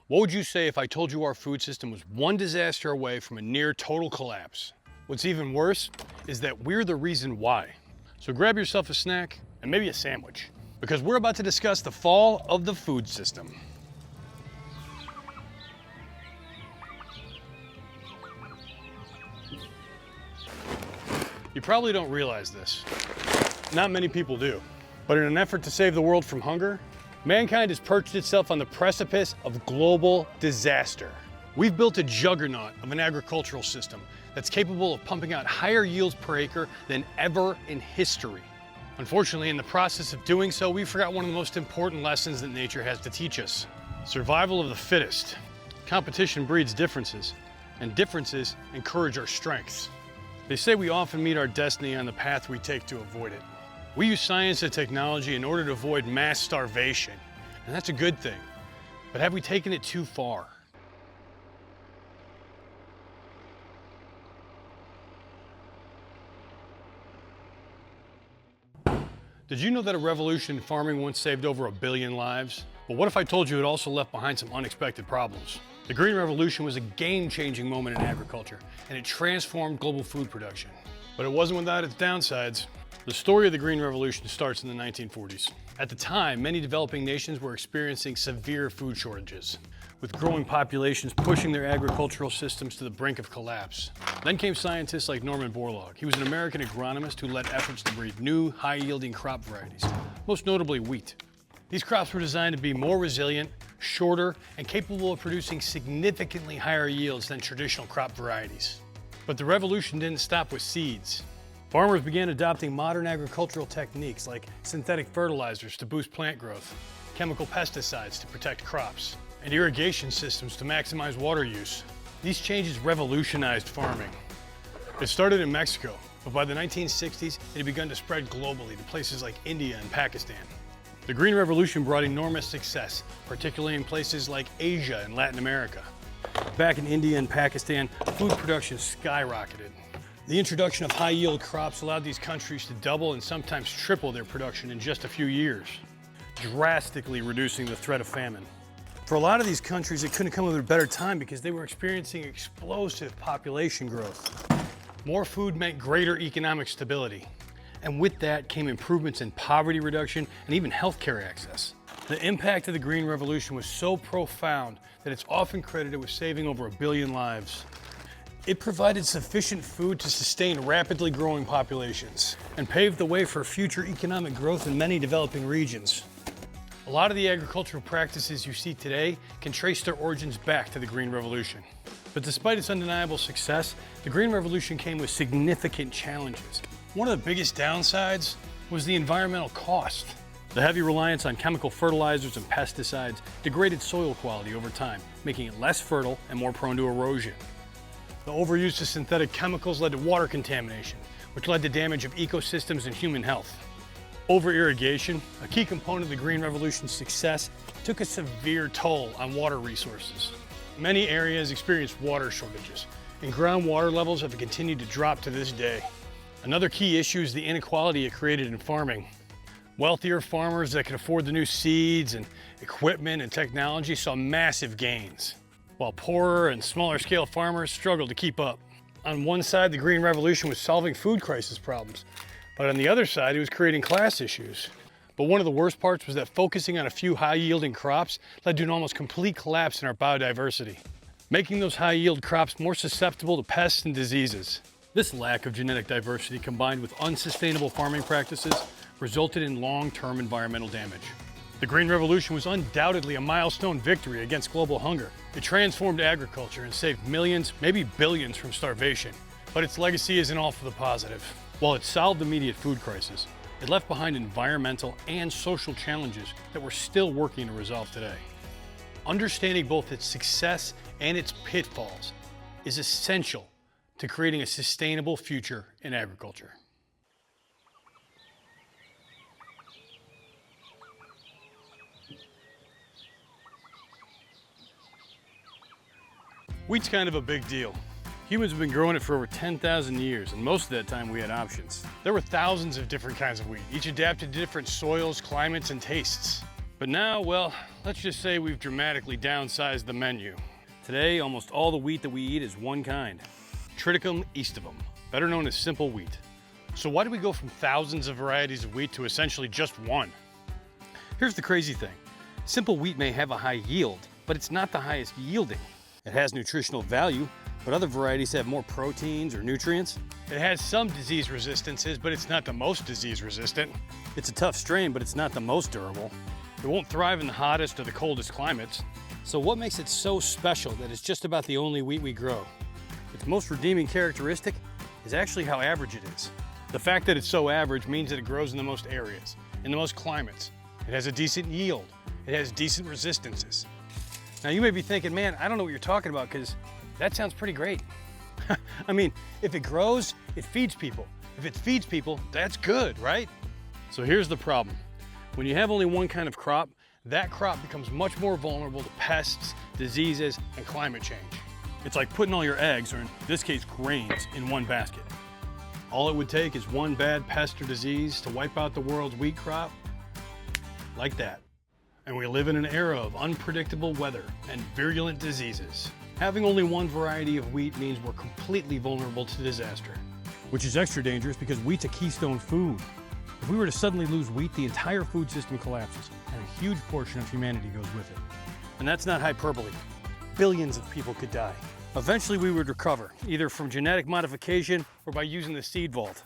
What would you say if I told you our food system was one disaster away from a near total collapse? What's even worse is that we're the reason why. So grab yourself a snack and maybe a sandwich, because we're about to discuss the fall of the food system. You probably don't realize this. Not many people do. But in an effort to save the world from hunger, mankind has perched itself on the precipice of global disaster. We've built a juggernaut of an agricultural system that's capable of pumping out higher yields per acre than ever in history. Unfortunately, in the process of doing so, we forgot one of the most important lessons that nature has to teach us. Survival of the fittest. Competition breeds differences, and differences encourage our strengths. They say we often meet our destiny on the path we take to avoid it. We use science and technology in order to avoid mass starvation, and that's a good thing. But have we taken it too far? Did you know that a revolution in farming once saved over 1 billion lives? But what if I told you it also left behind some unexpected problems? The Green Revolution was a game-changing moment in agriculture, and it transformed global food production. But it wasn't without its downsides. The story of the Green Revolution starts in the 1940s. At the time, many developing nations were experiencing severe food shortages, with growing populations pushing their agricultural systems to the brink of collapse. Then came scientists like Norman Borlaug. He was an American agronomist who led efforts to breed new, high-yielding crop varieties, most notably wheat. These crops were designed to be more resilient, shorter, and capable of producing significantly higher yields than traditional crop varieties. But the revolution didn't stop with seeds. Farmers began adopting modern agricultural techniques like synthetic fertilizers to boost plant growth, chemical pesticides to protect crops, and irrigation systems to maximize water use. These changes revolutionized farming. It started in Mexico, but by the 1960s, it had begun to spread globally to places like India and Pakistan. The Green Revolution brought enormous success, particularly in places like Asia and Latin America. Back in India and Pakistan, food production skyrocketed. The introduction of high-yield crops allowed these countries to double and sometimes triple their production in just a few years, drastically reducing the threat of famine. For a lot of these countries, it couldn't come at a better time because they were experiencing explosive population growth. More food meant greater economic stability. And with that came improvements in poverty reduction and even healthcare access. The impact of the Green Revolution was so profound that it's often credited with saving over 1 billion lives. It provided sufficient food to sustain rapidly growing populations and paved the way for future economic growth in many developing regions. A lot of the agricultural practices you see today can trace their origins back to the Green Revolution. But despite its undeniable success, the Green Revolution came with significant challenges. One of the biggest downsides was the environmental cost. The heavy reliance on chemical fertilizers and pesticides degraded soil quality over time, making it less fertile and more prone to erosion. The overuse of synthetic chemicals led to water contamination, which led to damage of ecosystems and human health. Over-irrigation, a key component of the Green Revolution's success, took a severe toll on water resources. Many areas experienced water shortages, and groundwater levels have continued to drop to this day. Another key issue is the inequality it created in farming. Wealthier farmers that could afford the new seeds and equipment and technology saw massive gains, while poorer and smaller scale farmers struggled to keep up. On one side, the Green Revolution was solving food crisis problems, but on the other side, it was creating class issues. But one of the worst parts was that focusing on a few high-yielding crops led to an almost complete collapse in our biodiversity, making those high-yield crops more susceptible to pests and diseases. This lack of genetic diversity, combined with unsustainable farming practices, resulted in long-term environmental damage. The Green Revolution was undoubtedly a milestone victory against global hunger. It transformed agriculture and saved millions, maybe billions, from starvation. But its legacy isn't all for the positive. While it solved the immediate food crisis, it left behind environmental and social challenges that we're still working to resolve today. Understanding both its success and its pitfalls is essential to creating a sustainable future in agriculture. Wheat's kind of a big deal. Humans have been growing it for over 10,000 years, and most of that time we had options. There were thousands of different kinds of wheat, each adapted to different soils, climates, and tastes. But now, well, let's just say we've dramatically downsized the menu. Today, almost all the wheat that we eat is one kind, Triticum aestivum, better known as simple wheat. So why do we go from thousands of varieties of wheat to essentially just one? Here's the crazy thing. Simple wheat may have a high yield, but it's not the highest yielding. It has nutritional value, but other varieties have more proteins or nutrients. It has some disease resistances, but it's not the most disease resistant. It's a tough strain, but it's not the most durable. It won't thrive in the hottest or the coldest climates. So what makes it so special that it's just about the only wheat we grow? Its most redeeming characteristic is actually how average it is. The fact that it's so average means that it grows in the most areas, in the most climates. It has a decent yield. It has decent resistances. Now you may be thinking, man, I don't know what you're talking about because that sounds pretty great. I mean, if it grows, it feeds people. If it feeds people, that's good, right? So here's the problem. When you have only one kind of crop, that crop becomes much more vulnerable to pests, diseases, and climate change. It's like putting all your eggs, or in this case, grains, in one basket. All it would take is one bad pest or disease to wipe out the world's wheat crop, like that. And we live in an era of unpredictable weather and virulent diseases. Having only one variety of wheat means we're completely vulnerable to disaster. Which is extra dangerous because wheat's a keystone food. If we were to suddenly lose wheat, the entire food system collapses, and a huge portion of humanity goes with it. And that's not hyperbole. Billions of people could die. Eventually we would recover, either from genetic modification or by using the seed vault.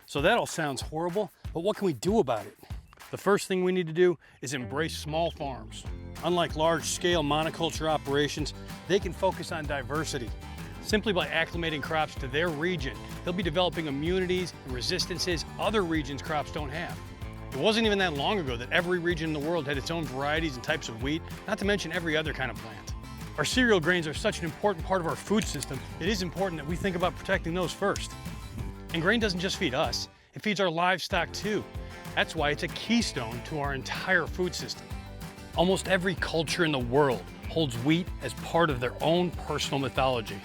So that all sounds horrible, but what can we do about it? The first thing we need to do is embrace small farms. Unlike large-scale monoculture operations, they can focus on diversity. Simply by acclimating crops to their region, they'll be developing immunities and resistances other regions' crops don't have. It wasn't even that long ago that every region in the world had its own varieties and types of wheat, not to mention every other kind of plant. Our cereal grains are such an important part of our food system, it is important that we think about protecting those first. And grain doesn't just feed us, it feeds our livestock too. That's why it's a keystone to our entire food system. Almost every culture in the world holds wheat as part of their own personal mythology.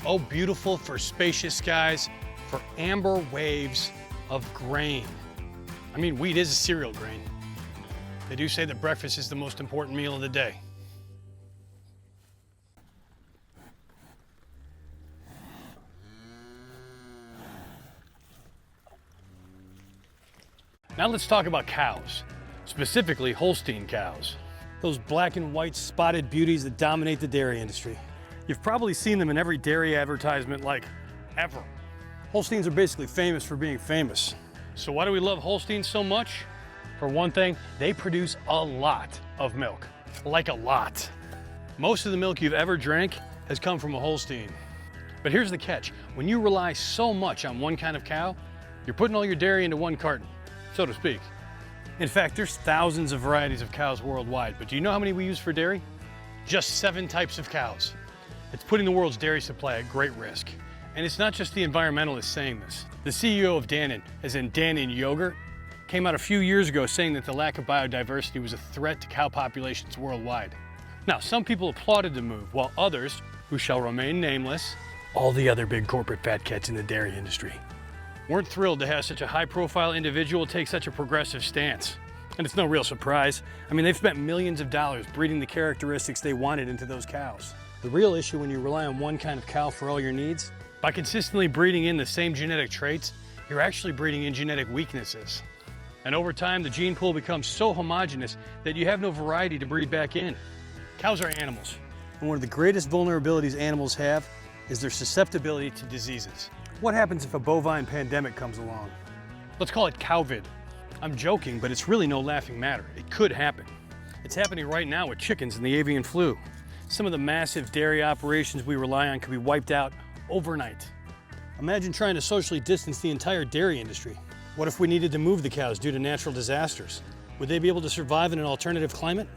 Oh, beautiful for spacious skies, for amber waves of grain. I mean, wheat is a cereal grain. They do say that breakfast is the most important meal of the day. Now let's talk about cows, specifically Holstein cows. Those black and white spotted beauties that dominate the dairy industry. You've probably seen them in every dairy advertisement like ever. Holsteins are basically famous for being famous. So why do we love Holsteins so much? For one thing, they produce a lot of milk, like a lot. Most of the milk you've ever drank has come from a Holstein. But here's the catch. When you rely so much on one kind of cow, you're putting all your dairy into one carton, so to speak. In fact, there's thousands of varieties of cows worldwide, but do you know how many we use for dairy? Just 7 types of cows. It's putting the world's dairy supply at great risk. And it's not just the environmentalists saying this. The CEO of Dannon, as in Dannon Yogurt, came out a few years ago saying that the lack of biodiversity was a threat to cow populations worldwide. Now, some people applauded the move, while others, who shall remain nameless, all the other big corporate fat cats in the dairy industry, weren't thrilled to have such a high-profile individual take such a progressive stance. And it's no real surprise. I mean, they've spent millions of dollars breeding the characteristics they wanted into those cows. The real issue when you rely on one kind of cow for all your needs, by consistently breeding in the same genetic traits, you're actually breeding in genetic weaknesses. And over time, the gene pool becomes so homogeneous that you have no variety to breed back in. Cows are animals, and one of the greatest vulnerabilities animals have is their susceptibility to diseases. What happens if a bovine pandemic comes along? Let's call it Cowvid. I'm joking, but it's really no laughing matter. It could happen. It's happening right now with chickens and the avian flu. Some of the massive dairy operations we rely on could be wiped out overnight. Imagine trying to socially distance the entire dairy industry. What if we needed to move the cows due to natural disasters? Would they be able to survive in an alternative climate?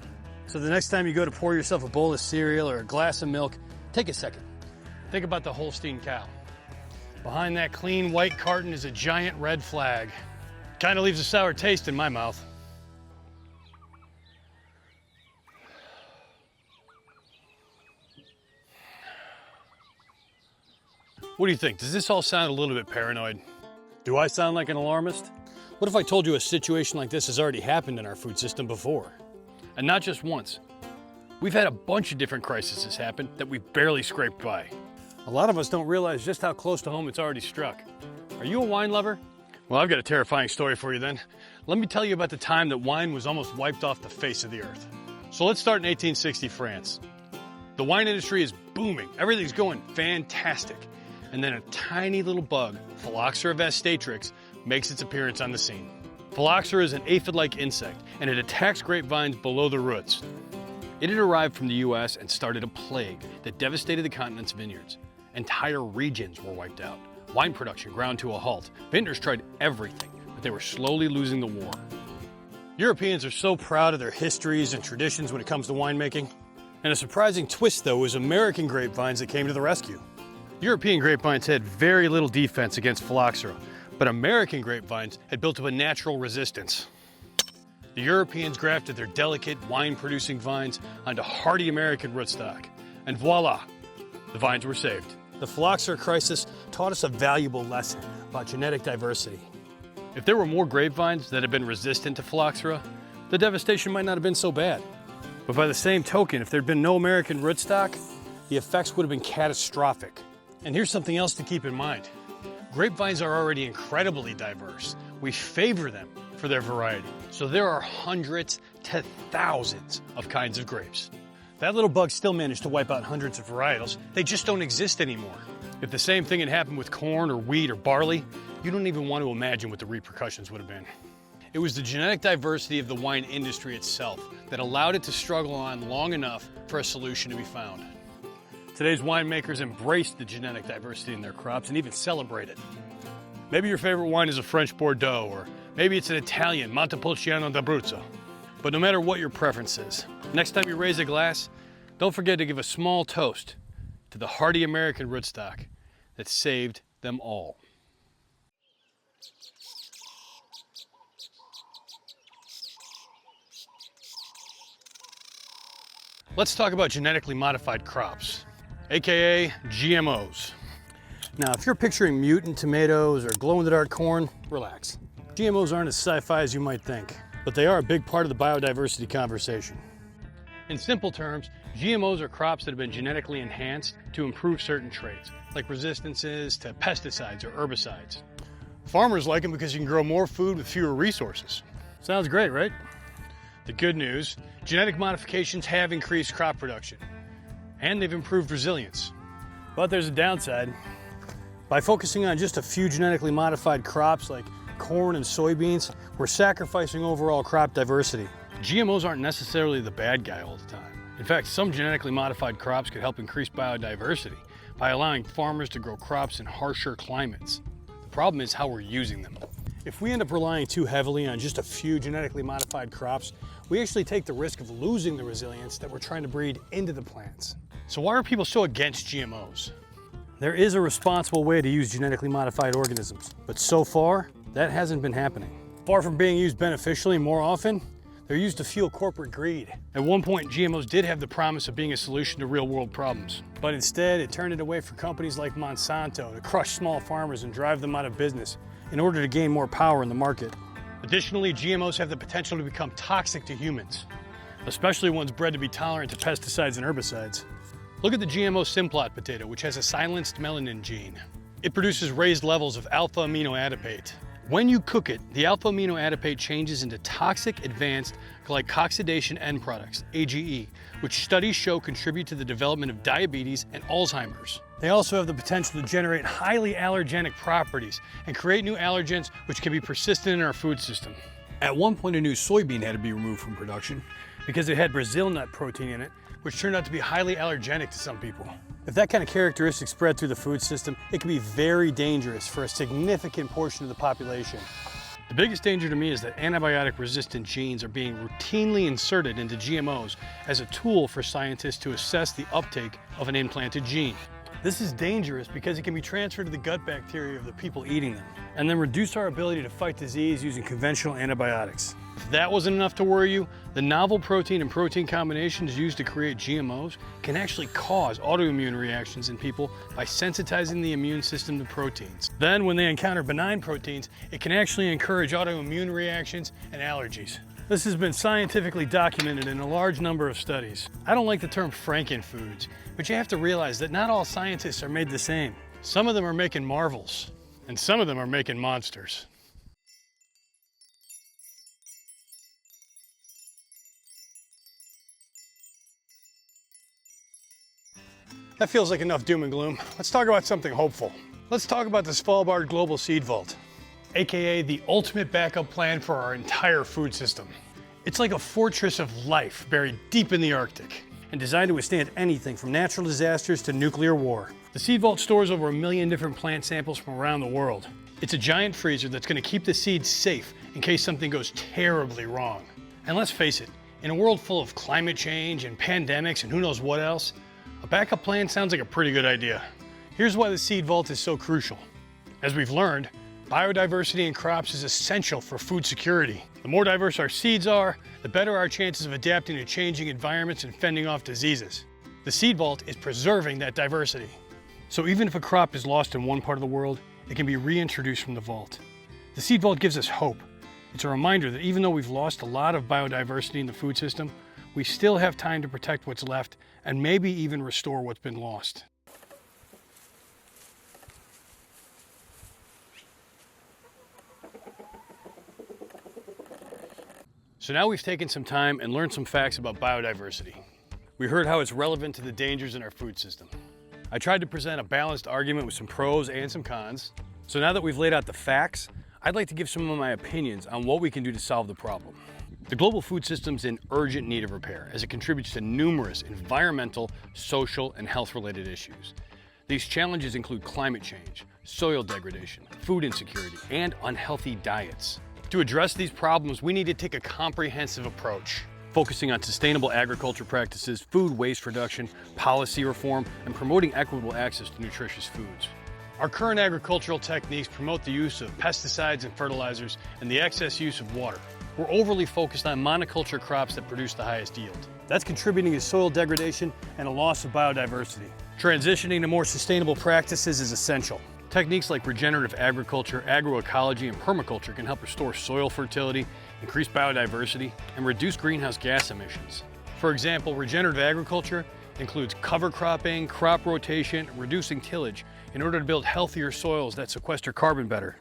So the next time you go to pour yourself a bowl of cereal or a glass of milk, take a second. Think about the Holstein cow. Behind that clean white carton is a giant red flag. Kind of leaves a sour taste in my mouth. What do you think? Does this all sound a little bit paranoid? Do I sound like an alarmist? What if I told you a situation like this has already happened in our food system before? And not just once. We've had a bunch of different crises happen that we've barely scraped by. A lot of us don't realize just how close to home it's already struck. Are you a wine lover? Well, I've got a terrifying story for you then. Let me tell you about the time that wine was almost wiped off the face of the earth. So let's start in 1860 France. The wine industry is booming. Everything's going fantastic. And then a tiny little bug, Phylloxera vastatrix, makes its appearance on the scene. Phylloxera is an aphid-like insect, and it attacks grapevines below the roots. It had arrived from the US and started a plague that devastated the continent's vineyards. Entire regions were wiped out. Wine production ground to a halt. Vintners tried everything, but they were slowly losing the war. Europeans are so proud of their histories and traditions when it comes to winemaking. And a surprising twist, though, was American grapevines that came to the rescue. European grapevines had very little defense against Phylloxera, but American grapevines had built up a natural resistance. The Europeans grafted their delicate wine-producing vines onto hardy American rootstock, and voila, the vines were saved. The Phylloxera crisis taught us a valuable lesson about genetic diversity. If there were more grapevines that had been resistant to Phylloxera, the devastation might not have been so bad. But by the same token, if there'd been no American rootstock, the effects would have been catastrophic. And here's something else to keep in mind. Grapevines are already incredibly diverse. We favor them for their variety. So there are hundreds to thousands of kinds of grapes. That little bug still managed to wipe out hundreds of varietals. They just don't exist anymore. If the same thing had happened with corn or wheat or barley, you don't even want to imagine what the repercussions would have been. It was the genetic diversity of the wine industry itself that allowed it to struggle on long enough for a solution to be found. Today's winemakers embrace the genetic diversity in their crops and even celebrate it. Maybe your favorite wine is a French Bordeaux, or maybe it's an Italian Montepulciano d'Abruzzo. But no matter what your preference is, next time you raise a glass, don't forget to give a small toast to the hardy American rootstock that saved them all. Let's talk about genetically modified crops, aka GMOs. Now, if you're picturing mutant tomatoes or glow-in-the-dark corn, relax. GMOs aren't as sci-fi as you might think, but they are a big part of the biodiversity conversation. In simple terms, GMOs are crops that have been genetically enhanced to improve certain traits, like resistances to pesticides or herbicides. Farmers like them because you can grow more food with fewer resources. Sounds great, right? The good news, genetic modifications have increased crop production, and they've improved resilience. But there's a downside. By focusing on just a few genetically modified crops like corn and soybeans, we're sacrificing overall crop diversity. GMOs aren't necessarily the bad guy all the time. In fact, some genetically modified crops could help increase biodiversity by allowing farmers to grow crops in harsher climates. The problem is how we're using them. If we end up relying too heavily on just a few genetically modified crops, we actually take the risk of losing the resilience that we're trying to breed into the plants. So why are people so against GMOs? There is a responsible way to use genetically modified organisms, but so far, that hasn't been happening. Far from being used beneficially more often, they're used to fuel corporate greed. At one point, GMOs did have the promise of being a solution to real-world problems, but instead, it turned it away for companies like Monsanto to crush small farmers and drive them out of business in order to gain more power in the market. Additionally, GMOs have the potential to become toxic to humans, especially ones bred to be tolerant to pesticides and herbicides. Look at the GMO Simplot potato, which has a silenced melanin gene. It produces raised levels of alpha amino adipate. When you cook it, the alpha amino adipate changes into toxic advanced glycoxidation end products, AGE, which studies show contribute to the development of diabetes and Alzheimer's. They also have the potential to generate highly allergenic properties and create new allergens which can be persistent in our food system. At one point, a new soybean had to be removed from production because it had Brazil nut protein in it, which turned out to be highly allergenic to some people. If that kind of characteristic spread through the food system, it can be very dangerous for a significant portion of the population. The biggest danger to me is that antibiotic-resistant genes are being routinely inserted into GMOs as a tool for scientists to assess the uptake of an implanted gene. This is dangerous because it can be transferred to the gut bacteria of the people eating them, and then reduce our ability to fight disease using conventional antibiotics. If that wasn't enough to worry you, the novel protein and protein combinations used to create GMOs can actually cause autoimmune reactions in people by sensitizing the immune system to proteins. Then when they encounter benign proteins, it can actually encourage autoimmune reactions and allergies. This has been scientifically documented in a large number of studies. I don't like the term frankenfoods, but you have to realize that not all scientists are made the same. Some of them are making marvels, and some of them are making monsters. That feels like enough doom and gloom. Let's talk about something hopeful. Let's talk about the Svalbard Global Seed Vault, aka the ultimate backup plan for our entire food system. It's like a fortress of life buried deep in the Arctic and designed to withstand anything from natural disasters to nuclear war. The Seed Vault stores over 1 million different plant samples from around the world. It's a giant freezer that's going to keep the seeds safe in case something goes terribly wrong. And let's face it, in a world full of climate change and pandemics and who knows what else, a backup plan sounds like a pretty good idea. Here's why the Seed Vault is so crucial. As we've learned, biodiversity in crops is essential for food security. The more diverse our seeds are, the better our chances of adapting to changing environments and fending off diseases. The Seed Vault is preserving that diversity. So even if a crop is lost in one part of the world, it can be reintroduced from the vault. The Seed Vault gives us hope. It's a reminder that even though we've lost a lot of biodiversity in the food system, we still have time to protect what's left and maybe even restore what's been lost. So now we've taken some time and learned some facts about biodiversity. We heard how it's relevant to the dangers in our food system. I tried to present a balanced argument with some pros and some cons. So now that we've laid out the facts, I'd like to give some of my opinions on what we can do to solve the problem. The global food system's in urgent need of repair as it contributes to numerous environmental, social, and health-related issues. These challenges include climate change, soil degradation, food insecurity, and unhealthy diets. To address these problems, we need to take a comprehensive approach, focusing on sustainable agriculture practices, food waste reduction, policy reform, and promoting equitable access to nutritious foods. Our current agricultural techniques promote the use of pesticides and fertilizers and the excess use of water. We're overly focused on monoculture crops that produce the highest yield. That's contributing to soil degradation and a loss of biodiversity. Transitioning to more sustainable practices is essential. Techniques like regenerative agriculture, agroecology, and permaculture can help restore soil fertility, increase biodiversity, and reduce greenhouse gas emissions. For example, regenerative agriculture includes cover cropping, crop rotation, and reducing tillage in order to build healthier soils that sequester carbon better.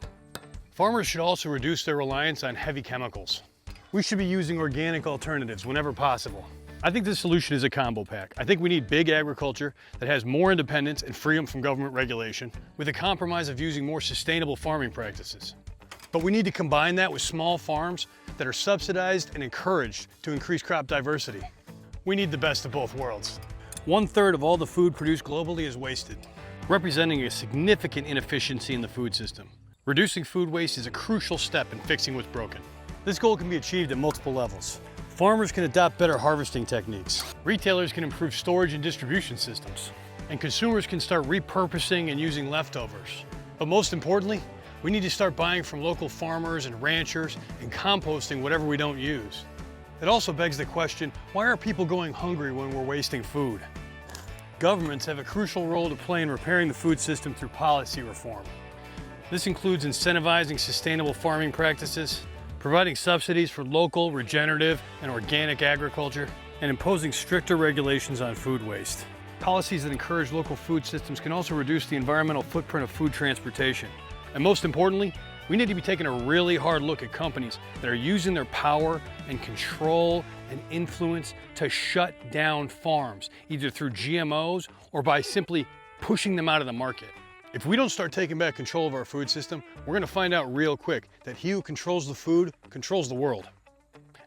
Farmers should also reduce their reliance on heavy chemicals. We should be using organic alternatives whenever possible. I think the solution is a combo pack. I think we need big agriculture that has more independence and freedom from government regulation, with a compromise of using more sustainable farming practices. But we need to combine that with small farms that are subsidized and encouraged to increase crop diversity. We need the best of both worlds. 1/3 of all the food produced globally is wasted, representing a significant inefficiency in the food system. Reducing food waste is a crucial step in fixing what's broken. This goal can be achieved at multiple levels. Farmers can adopt better harvesting techniques. Retailers can improve storage and distribution systems. And consumers can start repurposing and using leftovers. But most importantly, we need to start buying from local farmers and ranchers and composting whatever we don't use. It also begs the question, why are people going hungry when we're wasting food? Governments have a crucial role to play in repairing the food system through policy reform. This includes incentivizing sustainable farming practices, providing subsidies for local, regenerative, and organic agriculture, and imposing stricter regulations on food waste. Policies that encourage local food systems can also reduce the environmental footprint of food transportation. And most importantly, we need to be taking a really hard look at companies that are using their power and control and influence to shut down farms, either through GMOs or by simply pushing them out of the market. If we don't start taking back control of our food system, we're going to find out real quick that he who controls the food controls the world.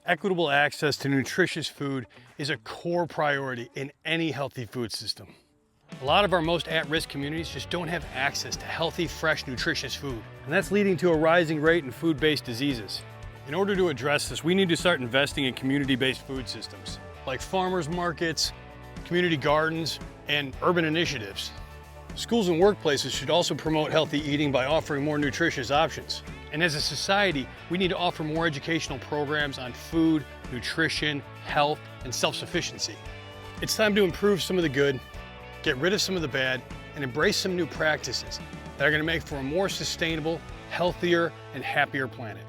Equitable access to nutritious food is a core priority in any healthy food system. A lot of our most at-risk communities just don't have access to healthy, fresh, nutritious food, and that's leading to a rising rate in food-based diseases. In order to address this, we need to start investing in community-based food systems, like farmers markets, community gardens, and urban initiatives. Schools and workplaces should also promote healthy eating by offering more nutritious options. And as a society, we need to offer more educational programs on food, nutrition, health, and self-sufficiency. It's time to improve some of the good, get rid of some of the bad, and embrace some new practices that are going to make for a more sustainable, healthier, and happier planet.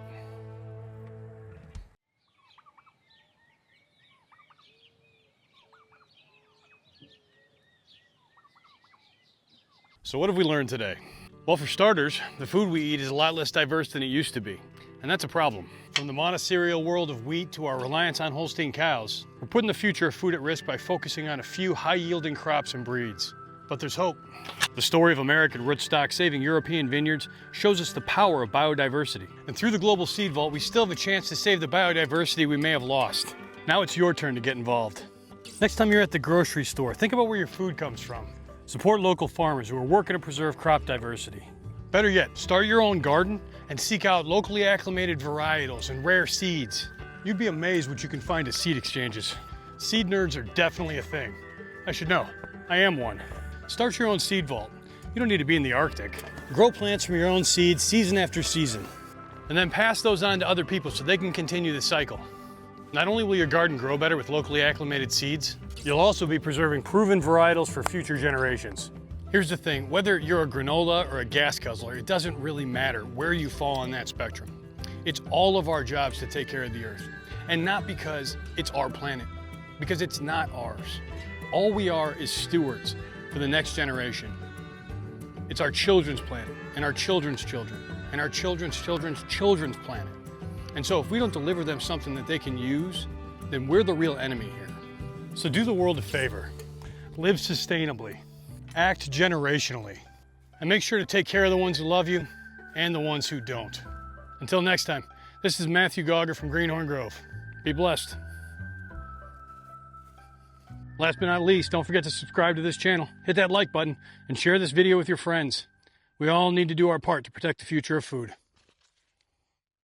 So what have we learned today? Well, for starters, the food we eat is a lot less diverse than it used to be, and that's a problem. From the monocereal world of wheat to our reliance on Holstein cows, we're putting the future of food at risk by focusing on a few high-yielding crops and breeds. But there's hope. The story of American rootstock saving European vineyards shows us the power of biodiversity. And through the Global Seed Vault, we still have a chance to save the biodiversity we may have lost. Now it's your turn to get involved. Next time you're at the grocery store, think about where your food comes from. Support local farmers who are working to preserve crop diversity. Better yet, start your own garden and seek out locally acclimated varietals and rare seeds. You'd be amazed what you can find at seed exchanges. Seed nerds are definitely a thing. I should know, I am one. Start your own seed vault. You don't need to be in the Arctic. Grow plants from your own seeds season after season, and then pass those on to other people so they can continue the cycle. Not only will your garden grow better with locally acclimated seeds, you'll also be preserving proven varietals for future generations. Here's the thing, whether you're a granola or a gas guzzler, it doesn't really matter where you fall on that spectrum. It's all of our jobs to take care of the earth. And not because it's our planet, because it's not ours. All we are is stewards for the next generation. It's our children's planet, and our children's children, and our children's children's children's planet. And so if we don't deliver them something that they can use, then we're the real enemy here. So do the world a favor. Live sustainably, act generationally, and make sure to take care of the ones who love you and the ones who don't. Until next time, this is Matthew Gauger from Greenhorn Grove. Be blessed. Last but not least, don't forget to subscribe to this channel, hit that like button, and share this video with your friends. We all need to do our part to protect the future of food.